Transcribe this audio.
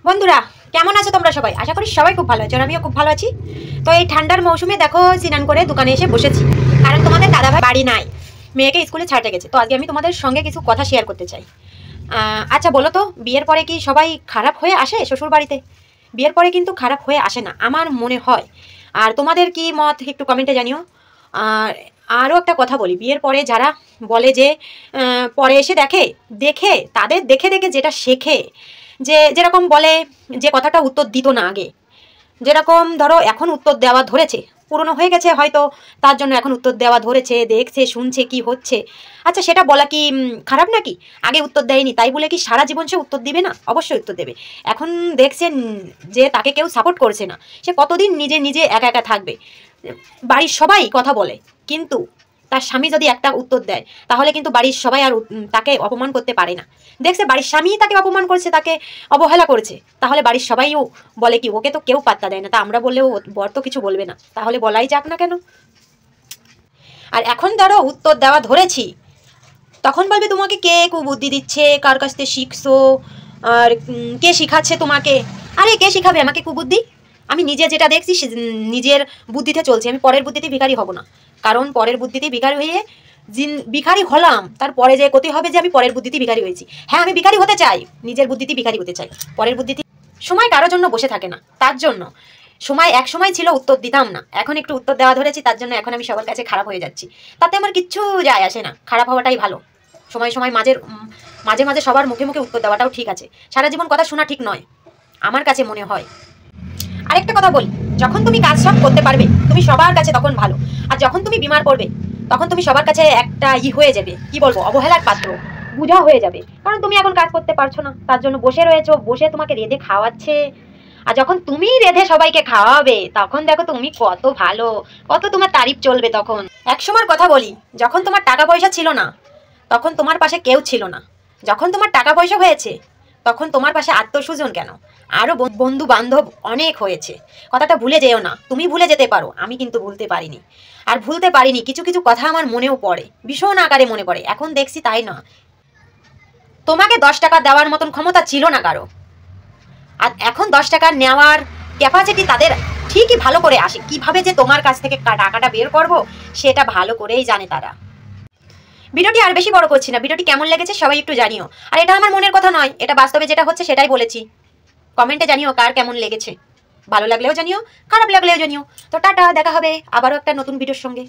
বন্ধুরা কেমন আছো তোমরা সবাই? আশা করি সবাই খুব ভালো আছো আর আমিও খুব ভালো আছি। তো এই ঠান্ডার মৌসুমে দেখো স্নান করে দোকানে এসে বসেছি, কারণ তোমাদের দাদাভাই বাড়ি নাই, মেয়েকে স্কুলে ছাড়তে গেছে। তো আজকে আমি তোমাদের সঙ্গে কিছু কথা শেয়ার করতে চাই। আচ্ছা বলো তো, বিয়ের পরে কি সবাই খারাপ হয়ে আসে শ্বশুর বাড়িতে? বিয়ের পরে কিন্তু খারাপ হয়ে আসে না আমার মনে হয়। আর তোমাদের কি মত একটু কমেন্টে জানিও। আর আরও একটা কথা বলি, বিয়ের পরে যারা বলে যে পরে এসে দেখে তাদের দেখে দেখে যেটা শেখে, যেরকম বলে যে কথাটা উত্তর দিত না আগে, যেরকম ধরো এখন উত্তর দেওয়া ধরেছে, পুরনো হয়ে গেছে হয়তো, তার জন্য এখন উত্তর দেওয়া ধরেছে, দেখছে শুনছে কি হচ্ছে। আচ্ছা সেটা বলা কি খারাপ নাকি? আগে উত্তর দেয়নি তাই বলে কি সারা জীবন সে উত্তর দিবে না? অবশ্যই উত্তর দেবে। এখন দেখছেন যে তাকে কেউ সাপোর্ট করছে না, সে কতদিন নিজে নিজে একা একা থাকবে? বাড়ির সবাই কথা বলে, কিন্তু তার স্বামী যদি একটা উত্তর দেয় তাহলে কিন্তু বাড়ির সবাই আর তাকে অপমান করতে পারে না। দেখছে বাড়ির স্বামী তাকে অপমান করছে, তাকে অবহেলা করছে, তাহলে বাড়ির সবাইও বলে কি ওকে তো কেউ পাত্তা দেয় না, তা আমরা বললেও বর তো কিছু বলবে না, তাহলে বলাই যাক না কেন। আর এখন ধরো উত্তর দেওয়া ধরেছি, তখন বলবে তোমাকে কে কুবুদ্ধি দিচ্ছে, কার কাছ থেকে শিখছো, আর কে শিখাচ্ছে তোমাকে? আরে কে শিখাবে আমাকে কুবুদ্ধি? আমি নিজে যেটা দেখছি নিজের বুদ্ধিতে চলছি, আমি পরের বুদ্ধিতে ভিখারি হব না। কারণ পরের বুদ্ধিতে ভিখারি হয়ে ভিখারি হলাম, তারপরে যে ক্ষতি হবে যে আমি পরের বুদ্ধিতে ভিখারি হয়েছি। হ্যাঁ আমি ভিখারি হতে চাই, নিজের বুদ্ধিতে ভিখারি হতে চাই, পরের বুদ্ধিতে। সময় কারোর জন্য বসে থাকে না, তার জন্য এক সময় ছিল উত্তর দিতাম না, এখন একটু উত্তর দেওয়া ধরেছি, তার জন্য এখন আমি সবার কাছে খারাপ হয়ে যাচ্ছি। তাতে আমার কিচ্ছু যায় আসে না, খারাপ হওয়াটাই ভালো। সময় সময় মাঝে মাঝে সবার মুখে মুখে উত্তর দেওয়াটাও ঠিক আছে, সারা জীবন কথা শোনা ঠিক নয় আমার কাছে মনে হয়। আরেকটা কথা বলি, যখন তুমি কাজ সব করতে পারবে তুমি সবার কাছে তখন ভালো, আর যখন তুমি বিমার পড়বে তখন তুমি সবার কাছে একটা হয়ে যাবে, কি বলবো, অবহেলার পাত্র, বুঝা হয়ে যাবে। কারণ তুমি এখন কাজ করতে পারছো না, তার জন্য বসে রয়েছো, বসে তোমাকে রেঁধে খাওয়াচ্ছে। আর যখন তুমি রেঁধে সবাইকে খাওয়াবে তখন দেখো তুমি কত ভালো, কত তোমার তারিফ চলবে তখন। একসময়ের কথা বলি, যখন তোমার টাকা পয়সা ছিল না তখন তোমার পাশে কেউ ছিল না, যখন তোমার টাকা পয়সা হয়েছে তখন তোমার পাশে আত্মস্বজন কেন, আরো বন্ধু বান্ধব অনেক হয়েছে। কথাটা ভুলে যেও না, তুমি ভুলে যেতে পারো, আমি কিন্তু ভুলতে পারিনি। আর ভুলতে পারিনি, কিছু কিছু কথা আমার মনেও পড়ে, ভীষণ আকারে মনে পড়ে। এখন দেখছি তাই না, তোমাকে 10 টাকা দেওয়ার মতন ক্ষমতা ছিল না কারো, আর এখন 10 টাকা নেওয়ার ক্যাপাসিটি তাদের ঠিকই ভালো করে আসে। কিভাবে যে তোমার কাছ থেকে টাকাটা বের করব সেটা ভালো করেই জানে তারা। ভিডিওটি আর বেশি বড় করছি না, ভিডিওটি কেমন লেগেছে সবাই একটু জানিও। আর এটা আমার মনের কথা নয়, এটা বাস্তবে যেটা হচ্ছে সেটাই বলেছি। কমেন্টে জানিও কার কেমন লেগেছে, ভালো লাগলেও জানিও, খারাপ লাগলেও জানিও। তো টাটা, দেখা হবে আবারও একটা নতুন ভিডিওর সঙ্গে।